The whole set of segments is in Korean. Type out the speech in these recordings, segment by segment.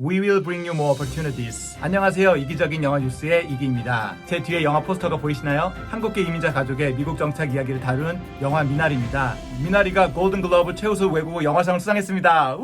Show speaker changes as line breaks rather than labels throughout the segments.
We will bring you more opportunities. 안녕하세요. 이기적인 영화 뉴스의 이기입니다. 제 뒤에 영화 포스터가 보이시나요? 한국계 이민자 가족의 미국 정착 이야기를 다룬 영화 미나리입니다. 미나리가 골든글러브 최우수 외국어 영화상을 수상했습니다.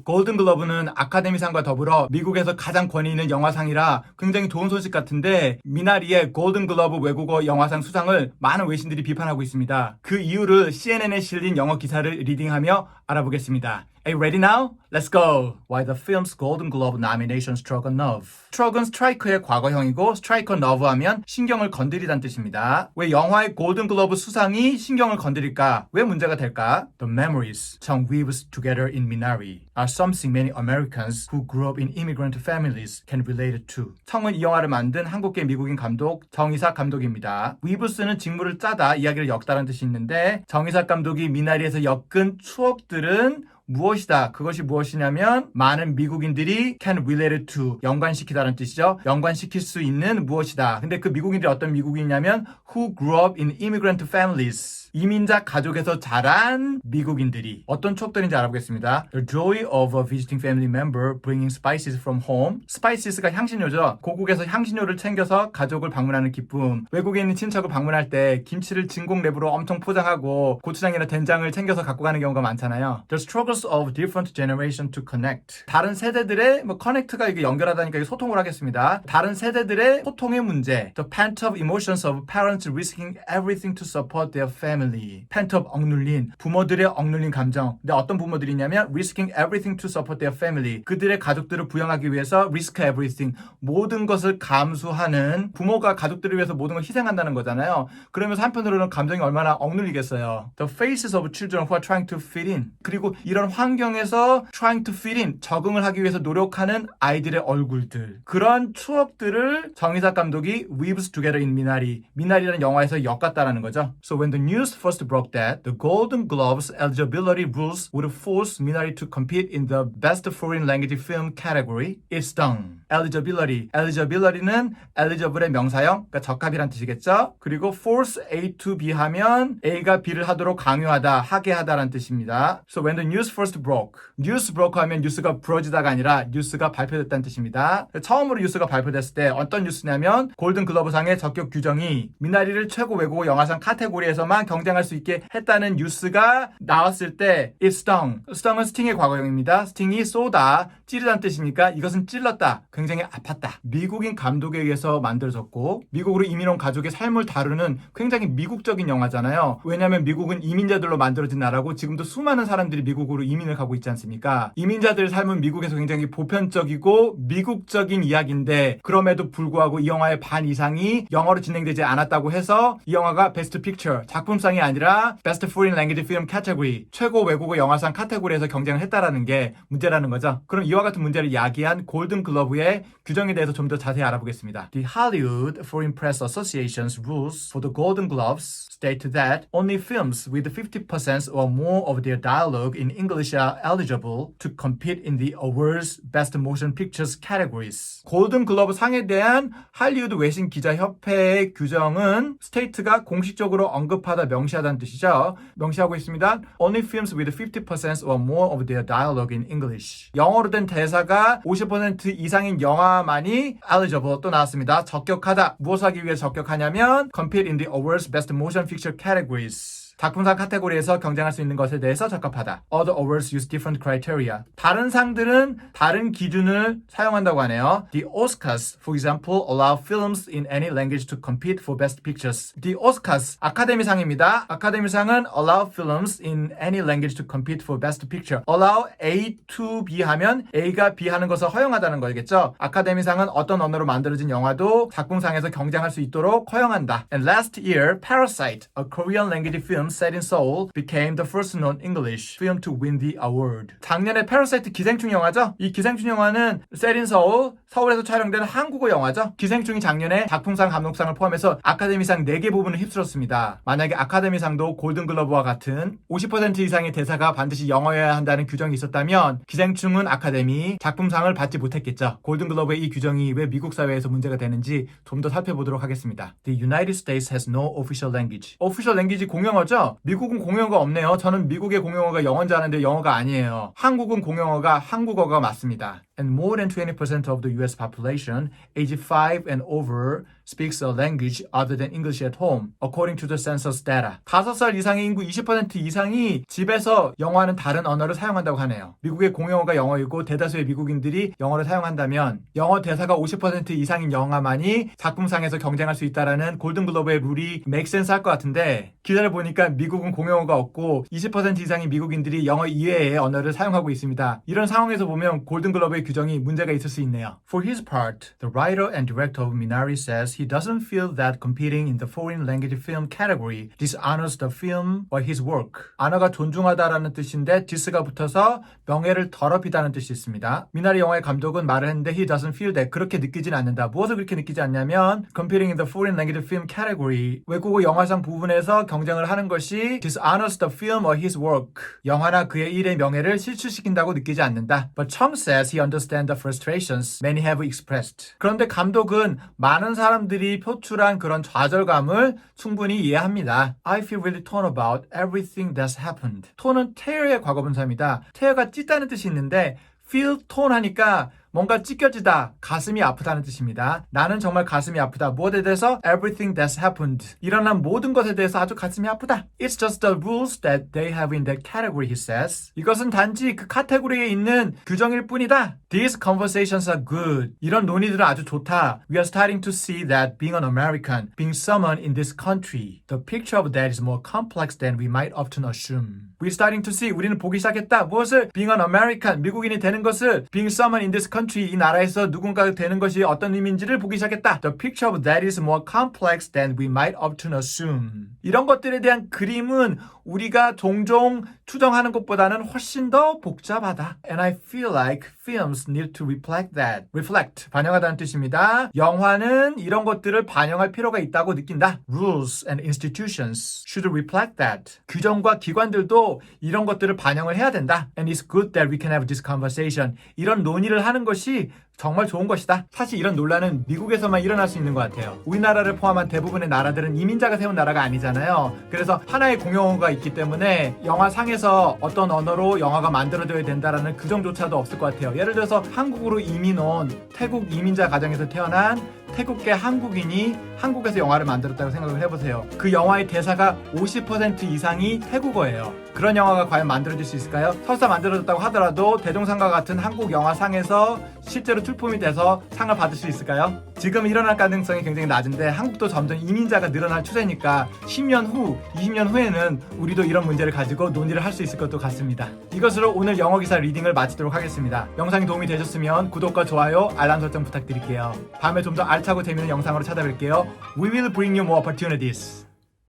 골든글러브는 아카데미상과 더불어 미국에서 가장 권위 있는 영화상이라 굉장히 좋은 소식 같은데 미나리의 골든글러브 외국어 영화상 수상을 많은 외신들이 비판하고 있습니다. 그 이유를 CNN에 실린 영어 기사를 리딩하며 알아보겠습니다. Are you ready now? Let's go! Why the film's Golden Globe nomination struck a nerve. struck은 스트라이크의 과거형이고 스트라이크 너브 하면 신경을 건드리다는 뜻입니다. 왜 영화의 골든글러브 수상이 신경을 건드릴까? 왜 문제가 될까? The memories Chung weaves together in Minari are something many Americans who grew up in immigrant families can relate to. 청은 이 영화를 만든 한국계 미국인 감독 정이삭 감독입니다. weaves는 직물을 짜다, 이야기를 엮다라는 뜻이 있는데 정이삭 감독이 미나리에서 엮은 추억들은 무엇이다. 그것이 무엇이냐면 많은 미국인들이 can relate to 연관시키다라는 뜻이죠. 연관시킬 수 있는 무엇이다. 근데 그 미국인들이 어떤 미국인이냐면 who grew up in immigrant families. 이민자 가족에서 자란 미국인들이 어떤 추억들인지 알아보겠습니다. The joy of a visiting family member bringing spices from home. spices가 향신료죠. 고국에서 향신료를 챙겨서 가족을 방문하는 기쁨. 외국에 있는 친척을 방문할 때 김치를 진공랩으로 엄청 포장하고 고추장이나 된장을 챙겨서 갖고 가는 경우가 많잖아요. The struggles of different generation to connect. 다른 세대들의 connect가 이게 연결하다니까 이게 소통을 하겠습니다. 다른 세대들의 소통의 문제. The pent-up emotions of parents risking everything to support their family. 펜트업 억눌린 부모들의 억눌린 감정. 근데 어떤 부모들이냐면 risking everything to support their family. 그들의 가족들을 부양하기 위해서 risk everything. 모든 것을 감수하는 부모가 가족들을 위해서 모든 걸 희생한다는 거잖아요. 그러면서 한편으로는 감정이 얼마나 억눌리겠어요. The faces of children who are trying to fit in. 그리고 이런 환경에서 trying to fit in. 적응을 하기 위해서 노력하는 아이들의 얼굴들. 그런 추억들을 정이삭 감독이 weaves together in Minari. 미나리라는 영화에서 엮었다라는 거죠. So when the news first broke that the Golden Globes eligibility rules would force Minari to compete in the Best Foreign Language Film category, it stung. Eligibility는 eligible의 명사형, 그러니까 적합이란 뜻이겠죠. 그리고 force A to B 하면 A가 B를 하도록 강요하다, 하게 하다라는 뜻입니다. So when the news first broke, news broke 하면 뉴스가 부러지다가 아니라 뉴스가 발표됐다는 뜻입니다. 처음으로 뉴스가 발표됐을 때 어떤 뉴스냐면 골든글러브상의 적격 규정이 미나리를 최고 외국어 영화상 카테고리에서만 경쟁할 수 있게 했다는 뉴스가 나왔을 때 it stung. sting은 스팅의 과거형입니다. 스팅이 쏘다, 찌르다는 뜻이니까 이것은 찔렀다. 굉장히 아팠다. 미국인 감독에 의해서 만들어졌고 미국으로 이민 온 가족의 삶을 다루는 굉장히 미국적인 영화잖아요. 왜냐하면 미국은 이민자들로 만들어진 나라고 지금도 수많은 사람들이 미국으로 이민을 가고 있지 않습니까? 이민자들의 삶은 미국에서 굉장히 보편적이고 미국적인 이야기인데 그럼에도 불구하고 이 영화의 반 이상이 영어로 진행되지 않았다고 해서 이 영화가 베스트 픽처, 작품상이 아니라 베스트 포린 랭귀지 필름 카테고리, 최고 외국어 영화상 카테고리에서 경쟁을 했다라는 게 문제라는 거죠. 그럼 이와 같은 문제를 야기한 골든글러브의 규정에 대해서 좀 더 자세히 알아보겠습니다. The Hollywood Foreign Press Association's rules for the Golden Globes state that only films with 50% or more of their dialogue in English are eligible to compete in the awards Best Motion Pictures categories. 골든글러브 상에 대한 할리우드 외신 기자 협회의 규정은 스테이트가 공식적으로 언급하다 명시하다는 뜻이죠. 명시하고 있습니다. Only films with 50% or more of their dialogue in English. 영어로 된 대사가 50% 이상인 영화만이 eligible 또 나왔습니다. 적격하다. 무엇을 하기 위해 적격하냐면 compete in the awards Best Motion Picture categories. 작품상 카테고리에서 경쟁할 수 있는 것에 대해서 적합하다. Other awards use different criteria. 다른 상들은 다른 기준을 사용한다고 하네요. The Oscars, for example, allow films in any language to compete for best pictures. The Oscars, 아카데미상입니다. 아카데미상은 allow films in any language to compete for best picture. allow A to B 하면 A가 B 하는 것을 허용하다는 거겠죠. 아카데미상은 어떤 언어로 만들어진 영화도 작품상에서 경쟁할 수 있도록 허용한다. And last year, Parasite, a Korean language film set in Seoul, became the first known English film to win the award. 작년에 패러사이트 기생충 영화죠? 이 기생충 영화는 set in Seoul, 서울에서 촬영된 한국어 영화죠? 기생충이 작년에 작품상, 감독상을 포함해서 아카데미상 4개 부분을 휩쓸었습니다. 만약에 아카데미상도 골든글러브와 같은 50% 이상의 대사가 반드시 영어여야 한다는 규정이 있었다면 기생충은 아카데미, 작품상을 받지 못했겠죠. 골든글러브의 이 규정이 왜 미국 사회에서 문제가 되는지 좀 더 살펴보도록 하겠습니다. The United States has no official language. official language 공용어죠? 거죠? 미국은 공용어가 없네요. 저는 미국의 공용어가 영어인 줄 아는데 영어가 아니에요. 한국은 공용어가 한국어가 맞습니다. And more than 20% of the US population, age 5 and over, speaks a language other than English at home, according to the census data. 5살 이상의 인구 20% 이상이 집에서 영어하는 다른 언어를 사용한다고 하네요. 미국의 공용어가 영어이고 대다수의 미국인들이 영어를 사용한다면 영어 대사가 50% 이상인 영화만이 작품상에서 경쟁할 수 있다라는 골든글로브의 룰이 make sense 할 것 같은데 기사를 보니까 미국은 공용어가 없고 20% 이상의 미국인들이 영어 이외의 언어를 사용하고 있습니다. 이런 상황에서 보면 골든글로브의 규정이 문제가 있을 수 있네요. For his part, the writer and director of Minari says he doesn't feel that competing in the foreign language film category dishonors the film or his work. 언어가 존중하다라는 뜻인데 dis가 붙어서 명예를 더럽히다는 뜻이 있습니다. 미나리 영화의 감독은 말을 했는데 he doesn't feel that 그렇게 느끼진 않는다. 무엇을 그렇게 느끼지 않냐면 competing in the foreign language film category 외국어 영화상 부분에서 경쟁을 하는 것이 dishonors the film or his work. 영화나 그의 일의 명예를 실추시킨다고 느끼지 않는다. But Chung says he understands the frustrations many have expressed. 그런데 감독은 많은 사람들이 표출한 그런 좌절감을 충분히 이해합니다. I feel really torn about everything that's happened. 톤은 tear의 과거분사입니다. tear가 찢다는 뜻이 있는데 feel torn 하니까 뭔가 찢겨지다, 가슴이 아프다는 뜻입니다. 나는 정말 가슴이 아프다. 무엇에 대해서? Everything that's happened. 일어난 모든 것에 대해서 아주 가슴이 아프다. It's just the rules that they have in that category, he says. 이것은 단지 그 카테고리에 있는 규정일 뿐이다. These conversations are good. 이런 논의들은 아주 좋다. We are starting to see that being an American, being someone in this country, the picture of that is more complex than we might often assume. We're starting to see, 우리는 보기 시작했다. 무엇을? Being an American, 미국인이 되는 것을 being someone in this country, 이 나라에서 누군가가 되는 것이 어떤 의미인지를 보기 시작했다. The picture of that is more complex than we might often assume. 이런 것들에 대한 그림은 우리가 종종 추정하는 것보다는 훨씬 더 복잡하다. And I feel like films need to reflect that. Reflect, 반영하다는 뜻입니다. 영화는 이런 것들을 반영할 필요가 있다고 느낀다. Rules and institutions should reflect that. 규정과 기관들도 이런 것들을 반영을 해야 된다. And it's good that we can have this conversation. 이런 논의를 하는 것이 정말 좋은 것이다. 사실 이런 논란은 미국에서만 일어날 수 있는 것 같아요. 우리나라를 포함한 대부분의 나라들은 이민자가 세운 나라가 아니잖아요. 그래서 하나의 공용어가 있기 때문에 영화상에서 어떤 언어로 영화가 만들어져야 된다라는 규정조차도 없을 것 같아요. 예를 들어서 한국으로 이민 온 태국 이민자 가정에서 태어난 태국계 한국인이 한국에서 영화를 만들었다고 생각을 해보세요. 그 영화의 대사가 50% 이상이 태국어예요. 그런 영화가 과연 만들어질 수 있을까요? 설사 만들어졌다고 하더라도 대종상과 같은 한국 영화상에서 실제로 출품이 돼서 상을 받을 수 있을까요? 지금 일어날 가능성이 굉장히 낮은데 한국도 점점 이민자가 늘어날 추세니까 10년 후, 20년 후에는 우리도 이런 문제를 가지고 논의를 할 수 있을 것도 같습니다. 이것으로 오늘 영어 기사 리딩을 마치도록 하겠습니다. 영상이 도움이 되셨으면 구독과 좋아요, 알람 설정 부탁드릴게요. 다음에 좀 더 알차고 재밌는 영상으로 찾아뵐게요. We will bring you more opportunities.